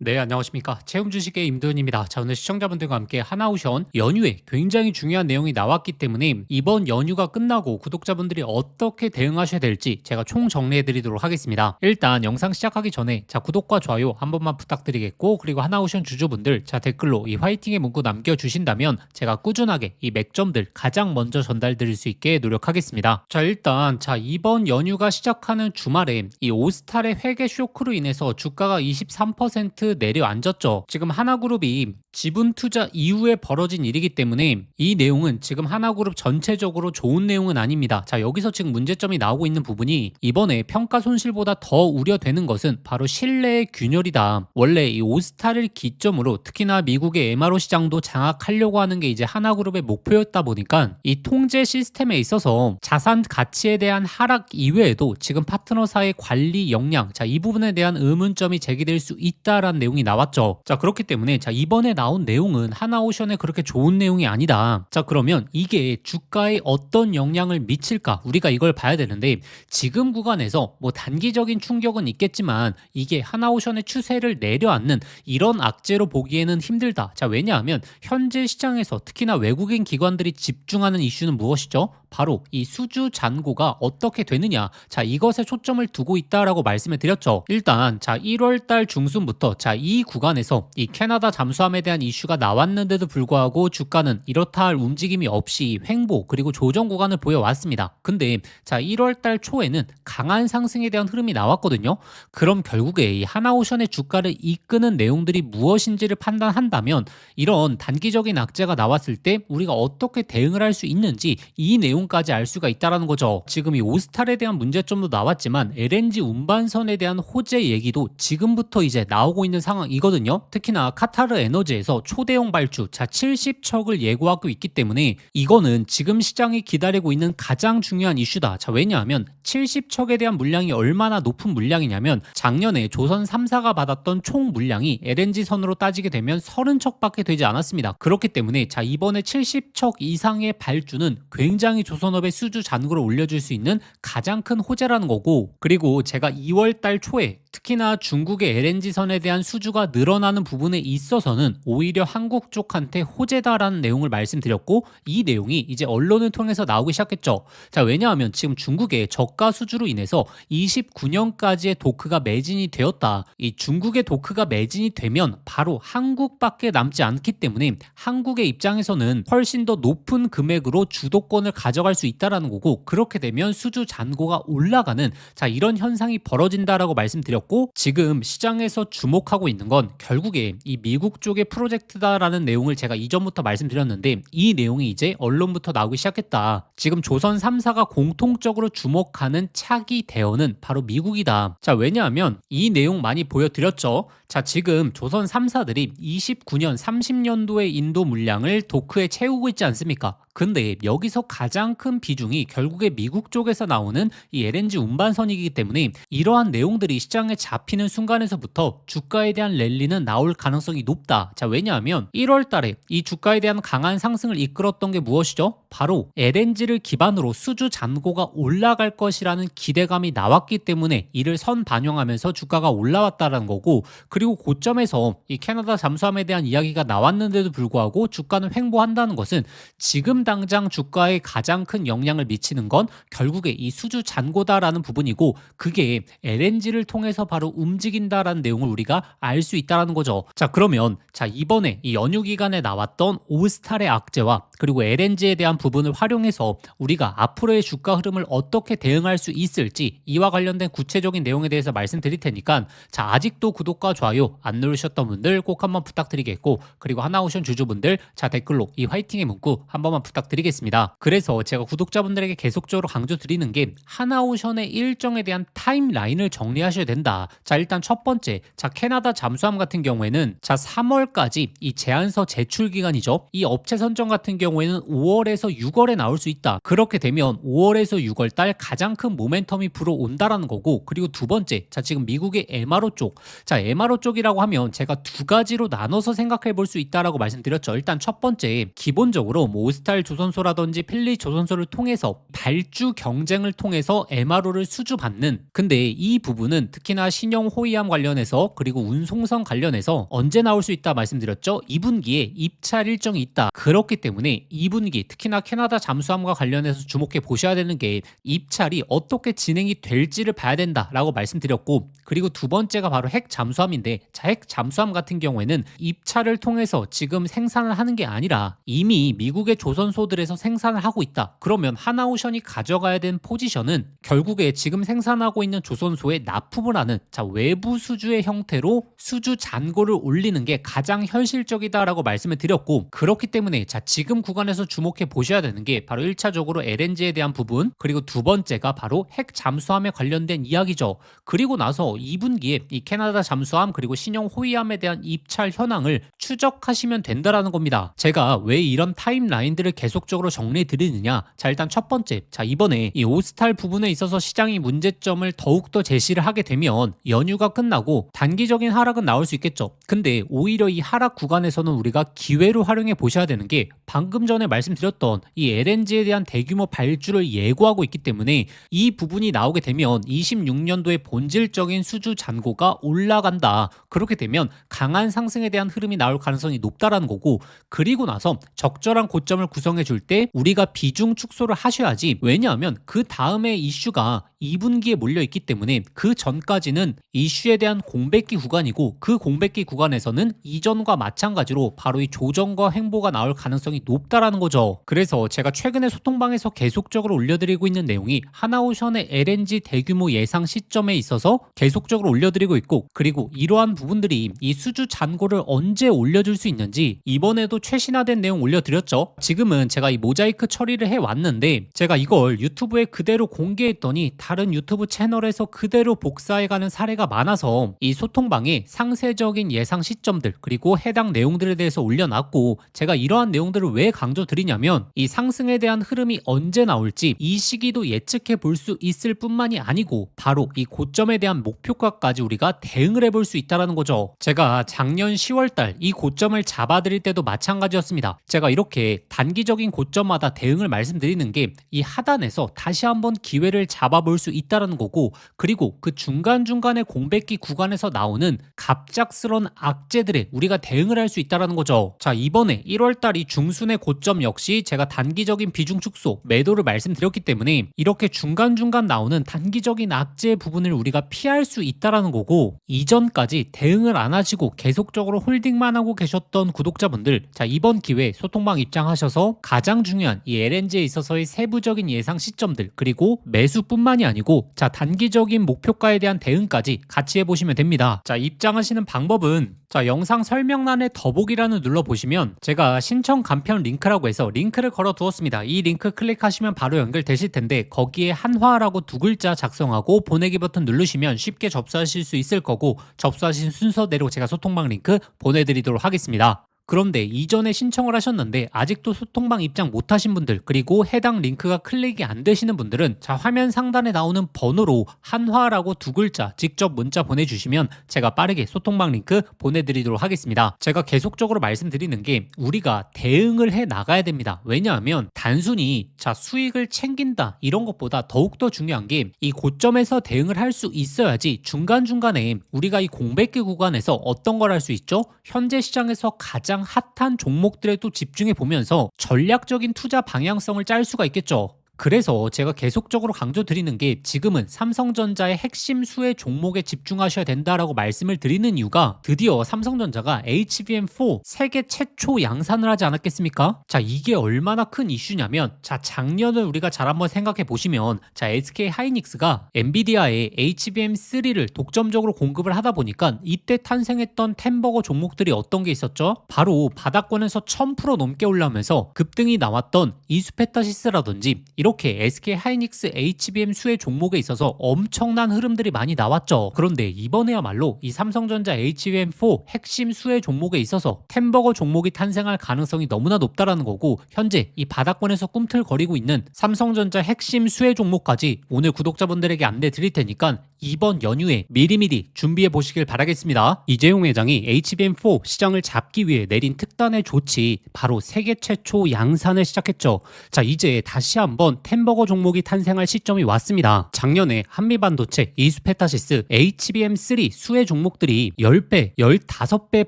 네, 안녕하십니까. 채움 주식의 임도현입니다. 자, 오늘 시청자분들과 함께 하나오션 연휴에 굉장히 중요한 내용이 나왔기 때문에 이번 연휴가 끝나고 구독자분들이 어떻게 대응하셔야 될지 제가 총 정리해 드리도록 하겠습니다. 일단 영상 시작하기 전에 구독과 좋아요 한 번만 부탁드리겠고, 그리고 하나오션 주주분들 댓글로 이 화이팅의 문구 남겨주신다면 제가 꾸준하게 이 맥점들 가장 먼저 전달 드릴 수 있게 노력하겠습니다. 일단 이번 연휴가 시작하는 주말에 이 오스탈의 회계 쇼크로 인해서 주가가 23% 내려앉았죠. 지금 하나그룹이 지분 투자 이후에 벌어진 일이기 때문에 이 내용은 지금 하나그룹 전체적으로 좋은 내용은 아닙니다. 여기서 지금 문제점이 나오고 있는 부분이 이번에 평가 손실보다 더 우려되는 것은 바로 신뢰의 균열이다. 원래 이 오스타를 기점으로 특히나 미국의 MRO 시장도 장악하려고 하는 게 이제 하나그룹의 목표였다 보니까 이 통제 시스템에 있어서 자산 가치에 대한 하락 이외에도 지금 파트너사의 관리 역량, 이 부분에 대한 의문점이 제기될 수 있다라는 내용이 나왔죠. 그렇기 때문에 이번에 나온 내용은 하나오션에 그렇게 좋은 내용이 아니다. 그러면 이게 주가에 어떤 영향을 미칠까? 우리가 이걸 봐야 되는데, 지금 구간에서 뭐 단기적인 충격은 있겠지만 이게 하나오션의 추세를 내려앉는 이런 악재로 보기에는 힘들다. 왜냐하면 현재 시장에서 특히나 외국인 기관들이 집중하는 이슈는 무엇이죠? 바로 이 수주 잔고가 어떻게 되느냐, 이것에 초점을 두고 있다라고 말씀을 드렸죠. 일단 1월 달 중순부터 이 구간에서 이 캐나다 잠수함에 대한 이슈가 나왔는데도 불구하고 주가는 이렇다 할 움직임이 없이 횡보 그리고 조정 구간을 보여왔습니다. 근데 1월 달 초에는 강한 상승에 대한 흐름이 나왔거든요. 그럼 결국에 이 하나오션의 주가를 이끄는 내용들이 무엇인지를 판단한다면 이런 단기적인 악재가 나왔을 때 우리가 어떻게 대응을 할 수 있는지 이 내용까지 알 수가 있다는 거죠. 지금 이 오스탈에 대한 문제점도 나왔지만 LNG 운반선에 대한 호재 얘기도 지금부터 이제 나오고 있는 상황이거든요. 특히나 카타르 에너지에서 초대형 발주 70척을 예고하고 있기 때문에 이거는 지금 시장이 기다리고 있는 가장 중요한 이슈다. 왜냐하면 70척에 대한 물량이 얼마나 높은 물량이냐면 작년에 조선 3사가 받았던 총 물량이 LNG 선으로 따지게 되면 30척밖에 되지 않았습니다. 그렇기 때문에 이번에 70척 이상의 발주는 굉장히 조선업의 수주 잔고를 올려줄 수 있는 가장 큰 호재라는 거고, 그리고 제가 2월 달 초에 특히나 중국의 LNG선에 대한 수주가 늘어나는 부분에 있어서는 오히려 한국 쪽한테 호재다라는 내용을 말씀드렸고, 이 내용이 이제 언론을 통해서 나오기 시작했죠. 왜냐하면 지금 중국의 저가 수주로 인해서 29년까지의 도크가 매진이 되었다. 이 중국의 도크가 매진이 되면 바로 한국밖에 남지 않기 때문에 한국의 입장에서는 훨씬 더 높은 금액으로 주도권을 가져갈 수 있다라는 거고, 그렇게 되면 수주 잔고가 올라가는 이런 현상이 벌어진다라고 말씀드렸고, 지금 시장에서 주목하고 있는 건 결국에 이 미국 쪽의 프로젝트다라는 내용을 제가 이전부터 말씀드렸는데, 이 내용이 이제 언론부터 나오기 시작했다. 지금 조선 3사가 공통적으로 주목하는 차기 대어는 바로 미국이다. 왜냐하면 이 내용 많이 보여드렸죠. 지금 조선 3사들이 29년, 30년도의 인도 물량을 도크에 채우고 있지 않습니까? 근데 여기서 가장 큰 비중이 결국에 미국 쪽에서 나오는 이 LNG 운반선이기 때문에 이러한 내용들이 시장에 잡히는 순간에서부터 주가에 대한 랠리는 나올 가능성이 높다. 왜냐하면 1월 달에 이 주가에 대한 강한 상승을 이끌었던 게 무엇이죠? 바로 LNG를 기반으로 수주 잔고가 올라갈 것이라는 기대감이 나왔기 때문에 이를 선반영하면서 주가가 올라왔다는 거고, 그리고 고점에서 이 캐나다 잠수함에 대한 이야기가 나왔는데도 불구하고 주가는 횡보한다는 것은 지금 당장 주가에 가장 큰 영향을 미치는 건 결국에 이 수주 잔고다라는 부분이고, 그게 LNG를 통해서 바로 움직인다라는 내용을 우리가 알 수 있다는 거죠. 그러면 이번에 이 연휴 기간에 나왔던 오스탈의 악재와 그리고 LNG에 대한 부분을 활용해서 우리가 앞으로의 주가 흐름을 어떻게 대응할 수 있을지, 이와 관련된 구체적인 내용에 대해서 말씀드릴 테니까 아직도 구독과 좋아요 안 누르셨던 분들 꼭 한번 부탁드리겠고, 그리고 하나오션 주주분들 댓글로 이 화이팅의 문구 한 번만 부탁드리겠습니다. 그래서 제가 구독자분들에게 계속적으로 강조드리는 게 하나오션의 일정에 대한 타임라인을 정리하셔야 된다. 일단 첫 번째, 캐나다 잠수함 같은 경우에는 3월까지 이 제안서 제출 기간이죠. 이 업체 선정 같은 경우에는 5월에서 6월에 나올 수 있다. 그렇게 되면 5월에서 6월 달 가장 큰 모멘텀이 불어온다라는 거고, 그리고 두 번째, 지금 미국의 MRO 쪽, MRO 쪽이라고 하면 제가 두 가지로 나눠서 생각해 볼 수 있다라고 말씀드렸죠. 일단 첫 번째, 기본적으로 오스탈 조선소라든지 필리 조선소를 통해서 발주 경쟁을 통해서 MRO를 수주받는, 근데 이 부분은 특히나 신형 호위함 관련해서 그리고 운송선 관련해서 언제 나올 수 있다 말씀드렸죠? 2분기에 입찰 일정이 있다. 그렇기 때문에 2분기 특히나 캐나다 잠수함과 관련해서 주목해 보셔야 되는 게 입찰이 어떻게 진행이 될지를 봐야 된다라고 말씀드렸고, 그리고 두 번째가 바로 핵 잠수함인데, 핵 잠수함 같은 경우에는 입찰을 통해서 지금 생산을 하는 게 아니라 이미 미국의 조선소들에서 생산을 하고 있다. 그러면 하나오션이 가져가야 된 포지션은 결국에 지금 생산하고 있는 조선소에 납품을 하는 외부 수주의 형태로 수주 잔고를 올리는 게 가장 현실적이다라고 말씀을 드렸고, 그렇기 때문에 지금 구간에서 주목해 보셔야 되는 게 바로 1차적으로 LNG에 대한 부분, 그리고 두 번째가 바로 핵 잠수함에 관련된 이야기죠. 그리고 나서 2분기에 이 캐나다 잠수함 그리고 신형 호위함에 대한 입찰 현황을 추적하시면 된다라는 겁니다. 제가 왜 이런 타임라인들을 계속적으로 정리해 드리느냐? 일단 첫 번째, 이번에 이 오스탈 부분에 있어서 시장이 문제점을 더욱더 제시를 하게 되면 연휴가 끝나고 단기적인 하락은 나올 수 있겠죠. 근데 오히려 이 하락 구간에서는 우리가 기회로 활용해 보셔야 되는 게, 방금 전에 말씀드렸던 이 LNG에 대한 대규모 발주를 예고하고 있기 때문에 이 부분이 나오게 되면 26년도에 본질적인 수주 잔고가 올라간다. 그렇게 되면 강한 상승에 대한 흐름이 나올 가능성이 높다라는 거고, 그리고 나서 적절한 고점을 구성해 줄 때 우리가 비중 축소를 하셔야지. 왜냐하면 그 다음에 이슈가 2분기에 몰려 있기 때문에 그 전까지는 이슈에 대한 공백기 구간이고, 그 공백기 구간에서는 이전과 마찬가지로 바로 이 조정과 횡보가 나올 가능성이 높다라는 거죠. 그래서 제가 최근에 소통방에서 계속적으로 올려드리고 있는 내용이 하나오션의 LNG 대규모 예상 시점에 있어서 계속적으로 올려드리고 있고, 그리고 이러한 부분들이 이 수주 잔고를 언제 올려줄 수 있는지 이번에도 최신화된 내용 올려드렸죠. 지금은 제가 이 모자이크 처리를 해왔는데, 제가 이걸 유튜브에 그대로 공개했더니 다른 유튜브 채널에서 그대로 복사해가는 사례가 많아서 이 소통방에 상세적인 예상 시점들 그리고 해당 내용들에 대해서 올려놨고, 제가 이러한 내용들을 왜 강조드리냐면 이 상승에 대한 흐름이 언제 나올지 이 시기도 예측해 볼 수 있을 뿐만이 아니고 바로 이 고점에 대한 목표가까지 우리가 대응을 해볼 수 있다는 거죠. 제가 작년 10월달 이 고점을 잡아드릴 때도 마찬가지였습니다. 제가 이렇게 단기적인 고점마다 대응을 말씀드리는 게 이 하단에서 다시 한번 기회를 잡아볼 수 있다는 거고, 그리고 그 중간중간의 공백기 구간에서 나오는 갑작스런 악재들에 우리가 대응을 할 수 있다는 거죠. 이번에 1월달 이 중순의 고점 역시 제가 단기적인 비중 축소 매도를 말씀드렸기 때문에 이렇게 중간중간 나오는 단기적인 악재 부분을 우리가 피할 수 있다는 거고, 이전까지 대응을 안 하시고 계속적으로 홀딩만 하고 계셨던 구독자분들, 이번 기회에 소통방 입장하셔서 가장 중요한 이 LNG에 있어서의 세부적인 예상 시점들 그리고 매수뿐만이 아니고 단기적인 목표가에 대한 대응까지 같이 해보시면 됩니다. 입장하시는 방법은 영상 설명란에 더보기란을 눌러보시면 제가 신청 간편 링크라고 해서 링크를 걸어 두었습니다. 이 링크 클릭하시면 바로 연결되실 텐데, 거기에 한화라고 두 글자 작성하고 보내기 버튼 누르시면 쉽게 접수하실 수 있을 거고, 접수하신 순서대로 제가 소통방 링크 보내드리도록 하겠습니다. 그런데 이전에 신청을 하셨는데 아직도 소통방 입장 못하신 분들, 그리고 해당 링크가 클릭이 안 되시는 분들은 화면 상단에 나오는 번호로 한화라고 두 글자 직접 문자 보내주시면 제가 빠르게 소통방 링크 보내드리도록 하겠습니다. 제가 계속적으로 말씀드리는 게 우리가 대응을 해 나가야 됩니다. 왜냐하면 단순히 수익을 챙긴다 이런 것보다 더욱더 중요한 게 이 고점에서 대응을 할 수 있어야지 중간중간에 우리가 이 공백기 구간에서 어떤 걸 할 수 있죠? 현재 시장에서 가장 핫한 종목들에 또 집중해 보면서 전략적인 투자 방향성을 짤 수가 있겠죠. 그래서 제가 계속적으로 강조드리는 게 지금은 삼성전자의 핵심 수혜 종목에 집중하셔야 된다라고 말씀을 드리는 이유가, 드디어 삼성전자가 HBM4 세계 최초 양산을 하지 않았겠습니까? 이게 얼마나 큰 이슈냐면, 작년을 우리가 잘 한번 생각해 보시면 SK 하이닉스가 엔비디아의 HBM3를 독점적으로 공급을 하다 보니까 이때 탄생했던 템버거 종목들이 어떤 게 있었죠? 바로 바닥권에서 1000% 넘게 올라오면서 급등이 나왔던 이수페타시스라든지 이렇게 SK 하이닉스 HBM 수혜 종목에 있어서 엄청난 흐름들이 많이 나왔죠. 그런데 이번에야말로 이 삼성전자 HBM4 핵심 수혜 종목에 있어서 템버거 종목이 탄생할 가능성이 너무나 높다라는 거고, 현재 이 바닥권에서 꿈틀거리고 있는 삼성전자 핵심 수혜 종목까지 오늘 구독자분들에게 안내 드릴 테니까 이번 연휴에 미리미리 준비해 보시길 바라겠습니다. 이재용 회장이 HBM4 시장을 잡기 위해 내린 특단의 조치, 바로 세계 최초 양산을 시작했죠. 자, 이제 다시 한번 템버거 종목이 탄생할 시점이 왔습니다. 작년에 한미반도체, 이스페타시스, HBM3 수혜 종목들이 10배, 15배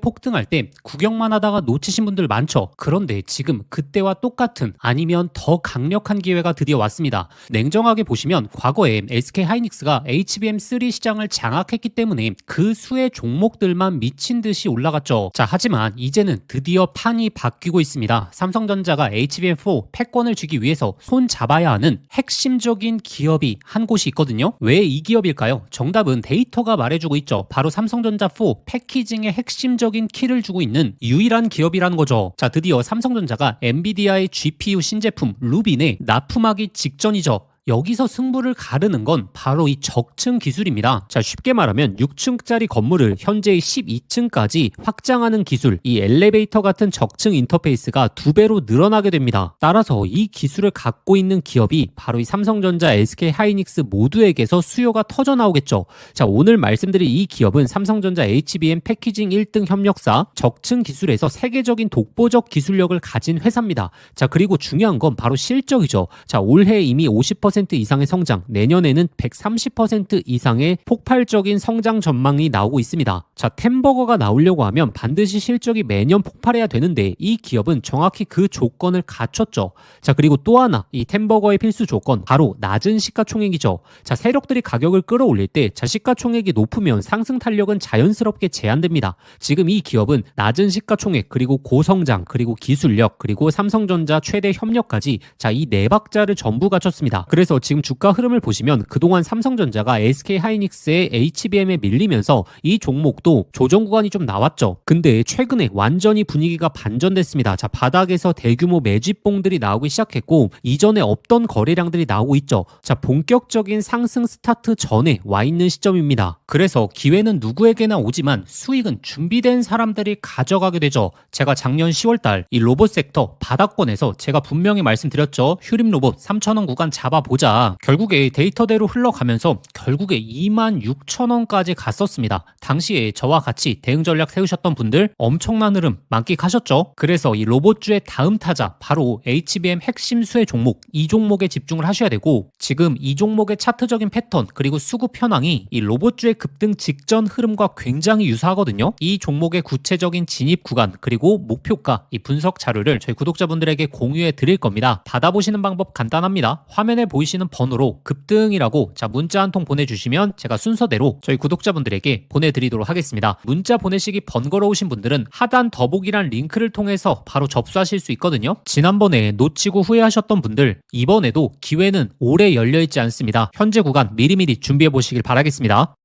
폭등할 때 구경만 하다가 놓치신 분들 많죠. 그런데 지금 그때와 똑같은 아니면 더 강력한 기회가 드디어 왔습니다. 냉정하게 보시면 과거에 SK하이닉스가 HBM3 시장을 장악했기 때문에 그 수혜 종목들만 미친 듯이 올라갔죠. 자, 하지만 이제는 드디어 판이 바뀌고 있습니다. 삼성전자가 HBM4 패권을 쥐기 위해서 손 잡아야 하는 핵심적인 기업이 한 곳이 있거든요. 왜 이 기업일까요? 정답은 데이터가 말해주고 있죠. 바로 삼성전자 4 패키징의 핵심적인 키를 주고 있는 유일한 기업이라는 거죠. 자, 드디어 삼성전자가 엔비디아의 GPU 신제품 루빈에 납품하기 직전이죠. 여기서 승부를 가르는 건 바로 이 적층 기술입니다. 자, 쉽게 말하면 6층짜리 건물을 현재의 12층까지 확장하는 기술, 이 엘리베이터 같은 적층 인터페이스가 2배로 늘어나게 됩니다. 따라서 이 기술을 갖고 있는 기업이 바로 이 삼성전자, SK하이닉스 모두에게서 수요가 터져 나오겠죠. 자, 오늘 말씀드릴 이 기업은 삼성전자 HBM 패키징 1등 협력사, 적층 기술에서 세계적인 독보적 기술력을 가진 회사입니다. 자, 그리고 중요한 건 바로 실적이죠. 자, 올해 이미 50% 이상의 성장, 내년에는 130% 이상의 폭발적인 성장 전망이 나오고 있습니다. 자, 템버거가 나오려고 하면 반드시 실적이 매년 폭발해야 되는데 이 기업은 정확히 그 조건을 갖췄죠. 자, 그리고 또 하나, 이 템버거의 필수 조건, 바로 낮은 시가총액이죠. 자, 세력들이 가격을 끌어올릴 때 시가총액이 높으면 상승 탄력은 자연스럽게 제한됩니다. 지금 이 기업은 낮은 시가총액, 그리고 고성장, 그리고 기술력, 그리고 삼성전자 최대 협력까지, 자, 이 네 박자를 전부 갖췄습니다. 그래서 지금 주가 흐름을 보시면 그동안 삼성전자가 SK하이닉스의 HBM에 밀리면서 이 종목도 조정 구간이 좀 나왔죠. 근데 최근에 완전히 분위기가 반전됐습니다. 자, 바닥에서 대규모 매집봉들이 나오기 시작했고 이전에 없던 거래량들이 나오고 있죠. 자, 본격적인 상승 스타트 전에 와 있는 시점입니다. 그래서 기회는 누구에게나 오지만 수익은 준비된 사람들이 가져가게 되죠. 제가 작년 10월달 이 로봇 섹터 바닥권에서 제가 분명히 말씀드렸죠. 휴림 로봇 3,000원 구간 잡아보자. 결국에 데이터대로 흘러가면서 결국에 26,000원까지 갔었습니다. 당시에 저와 같이 대응 전략 세우셨던 분들 엄청난 흐름 만끽하셨죠. 그래서 이 로봇주의 다음 타자 바로 HBM 핵심 수혜 종목, 이 종목에 집중을 하셔야 되고, 지금 이 종목의 차트적인 패턴 그리고 수급 현황이 이 로봇주의 급등 직전 흐름과 굉장히 유사하거든요. 이 종목의 구체적인 진입 구간 그리고 목표가, 이 분석 자료를 저희 구독자분들에게 공유해 드릴 겁니다. 받아보시는 방법 간단합니다. 화면에 보이시는 번호로 급등이라고 문자 한 통 보내주시면 제가 순서대로 저희 구독자분들에게 보내드리도록 하겠습니다. 문자 보내시기 번거로우신 분들은 하단 더보기란 링크를 통해서 바로 접수하실 수 있거든요. 지난번에 놓치고 후회하셨던 분들, 이번에도 기회는 오래 열려있지 않습니다. 현재 구간 미리미리 준비해 보시길 바라겠습니다.